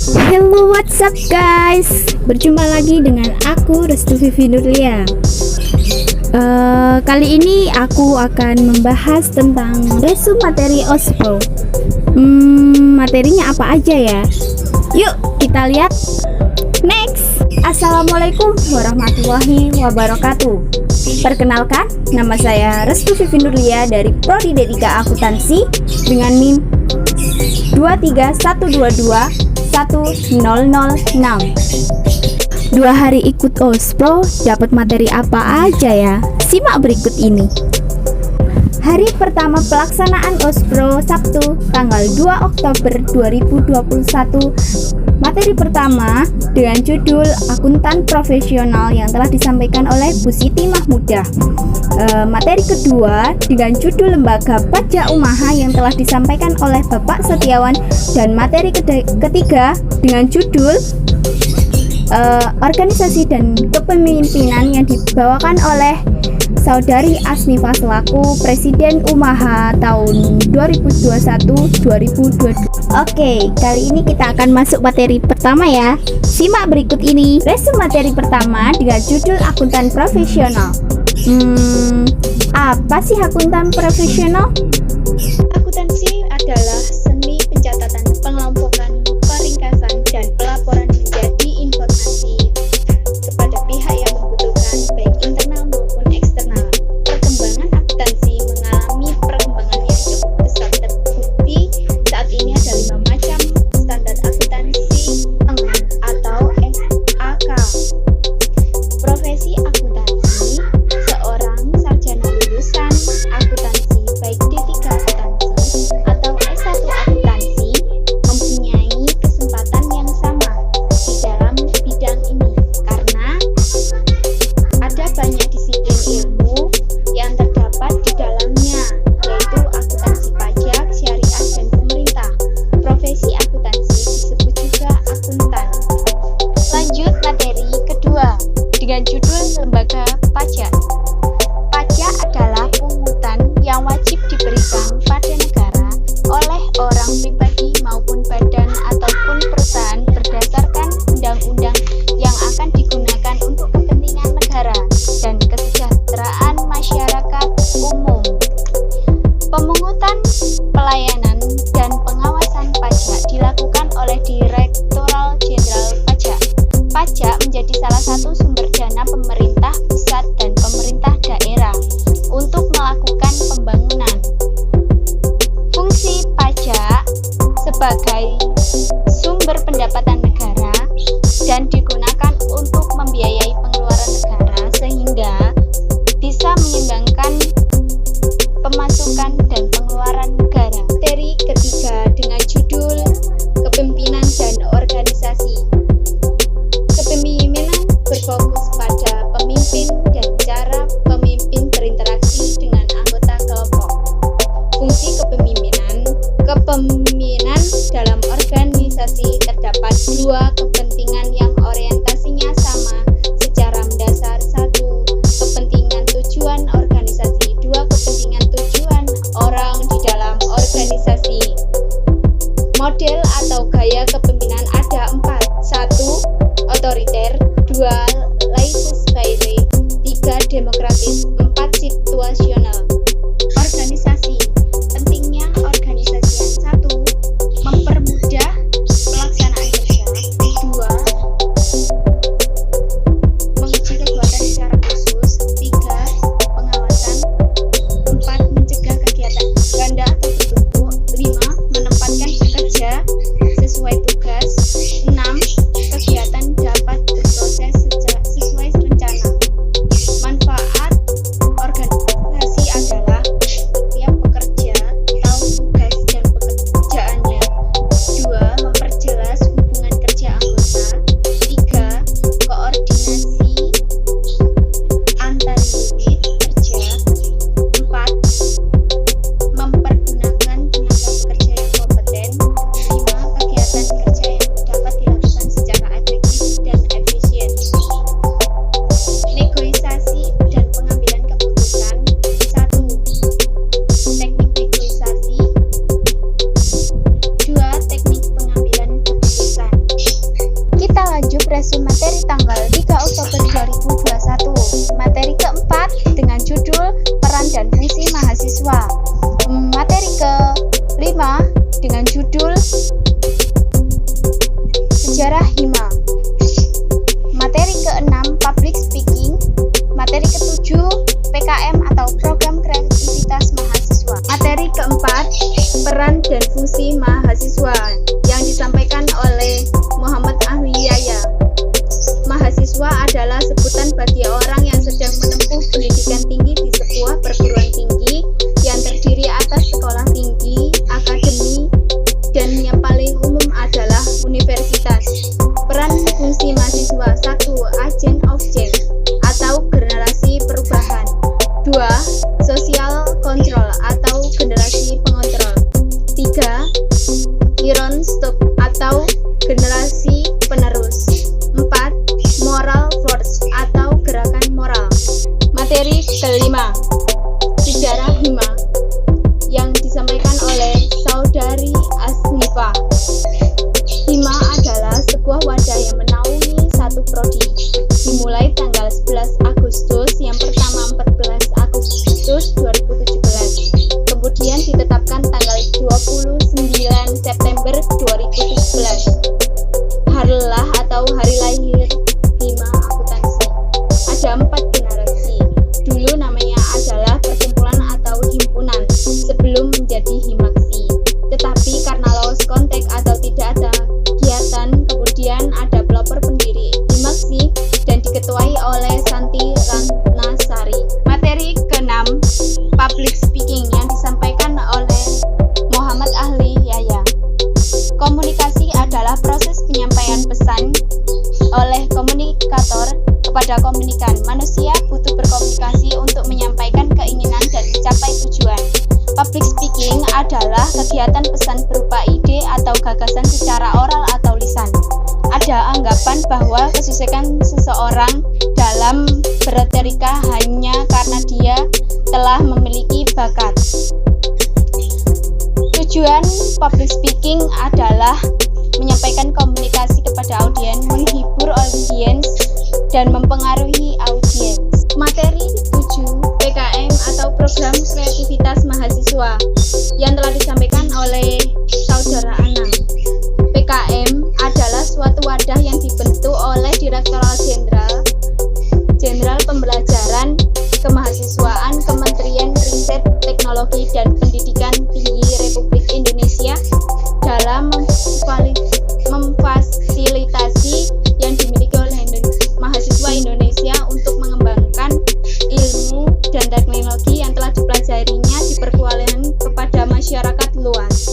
Hello, what's up guys? Berjumpa lagi dengan aku Restu Vivi Nurlia. Kali ini aku akan membahas tentang resu materi OSPRO. Materinya apa aja ya? Yuk kita lihat. Next. Assalamualaikum warahmatullahi wabarakatuh. Perkenalkan, nama saya Restu Vivi Nurlia dari Prodi D3 Akuntansi dengan NIM 231221006. 2 hari ikut OSPRO dapat materi apa aja ya? Simak berikut ini. Hari pertama pelaksanaan OSPRO Sabtu tanggal 2 Oktober 2021. Materi pertama dengan judul Akuntan Profesional yang telah disampaikan oleh Bu Siti Mahmudah. Materi kedua dengan judul Lembaga Pajak Umaha yang telah disampaikan oleh Bapak Setiawan. Dan materi ketiga dengan judul Organisasi dan Kepemimpinan yang dibawakan oleh Saudari Asnifah selaku Presiden Umaha tahun 2021-2022. Oke, kali ini kita akan masuk materi pertama ya. Simak berikut ini. Resu materi pertama dengan judul Akuntan Profesional. Apa sih akuntan profesional? Akuntansi adalah seni pencatatan, pengelompokan, peringkasan, dan pelaporan menjadi informasi kepada pihak yang membutuhkan, baik internal maupun eksternal. Perkembangan akuntansi mengalami perkembangan yang cukup pesat. Terbukti saat ini ada 5 macam standar akuntansi atau SAK. Profesi akuntansi, seorang sarjana lulusan akuntansi baik D3 akuntansi atau S1 akuntansi mempunyai kesempatan yang sama di dalam bidang ini karena ada banyak disiplin ilmu yang terdapat di dalamnya, yaitu akuntansi pajak, syariah, dan pemerintah. Profesi akuntansi disebut juga akuntan. Lanjut materi kedua dengan judul Lembaga Pajak. Pajak adalah pungutan yang wajib diberikan pada negara oleh orang pribadi maupun badan ataupun perusahaan berdasarkan undang-undang yang akan digunakan untuk kepentingan negara dan kesejahteraan masyarakat umum. Pemungutan, pelayanan, dan pengawasan pajak dilakukan oleh Direktorat Jenderal Pajak. Pajak menjadi salah satu sumber dana pemerintah pusat dan pemerintah daerah untuk melakukan pembangunan. Fungsi pajak sebagai sumber pendapatan negara dan digunakan untuk membiayai pengeluaran negara sehingga bisa menyeimbangkan pemasukan dan pengeluaran negara. Materi ketiga dengan judul Kepemimpinan dan Organisasi. Kepemimpinan berfokus pada pemimpin dan cara pemimpin berinteraksi dengan anggota kelompok. Fungsi kepemimpinan dalam organisasi terdapat 2 kepentingan yang orientasinya sama secara mendasar. 1. Kepentingan tujuan organisasi. 2. Kepentingan tujuan orang di dalam organisasi. Model atau gaya kepemimpinan ada 4. 1. Otoriter. 2. Laissez-faire. 3. Demokratis. 4. Situasional. Organisasi. Pentingnya organisasi yang 1. Mempermudah pelaksanaan kerja. 2. Menguji kekuatan secara khusus. 3. Pengawasan. 4. Mencegah kegiatan ganda atau bertumpuk. 5. Menempatkan pekerja sesuai tugas. 6. Kegiatan dapat berproses sesuai rencana. Manfaat atau generasi penerus. 4. Moral force atau gerakan moral. Materi kelima, sejarah hima yang disampaikan oleh Saudari Asnifa. Hima adalah sebuah wadah yang menaungi satu prodi. Dimulai tanggal 11 Agustus, yang pertama 14 Agustus 2017. Kemudian ditetapkan tanggal 29 September 2017. Harlah atau hari lahir Hima Akuntansi. Ada 4 generasi. Dulu namanya adalah perkumpulan atau himpunan sebelum menjadi Himaksi. Tetapi karena lost kontak atau tidak ada kegiatan, kemudian ada pelopor pendiri Himaksi dan diketuai oleh Santi Ratnasari. Materi ke-6, public speaking yang disampaikan oleh Muhammad Ahli Yahya. Komunikasi adalah proses penyampaian pesan oleh komunikator kepada komunikan. Manusia butuh berkomunikasi untuk menyampaikan keinginan dan mencapai tujuan. Public speaking adalah kegiatan pesan berupa ide atau gagasan secara oral atau lisan. Ada anggapan bahwa kesuksesan seseorang dalam berretorika hanya karena dia telah memiliki bakat. Tujuan public speaking adalah menyampaikan komunikasi kepada audiens, menghibur audiens, dan mempengaruhi audiens. Materi 7, PKM atau program kreativitas mahasiswa yang telah disampaikan oleh Saudara Anang. PKM adalah suatu wadah yang dibentuk oleh Direktorat Jenderal Pembelajaran Kemahasiswaan Kementerian Riset, Teknologi, dan Pendidikan Tinggi Republik Indonesia dalam memfasilitasi yang dimiliki oleh mahasiswa Indonesia untuk mengembangkan ilmu dan teknologi yang telah dipelajarinya di perkuliahan kepada masyarakat luas.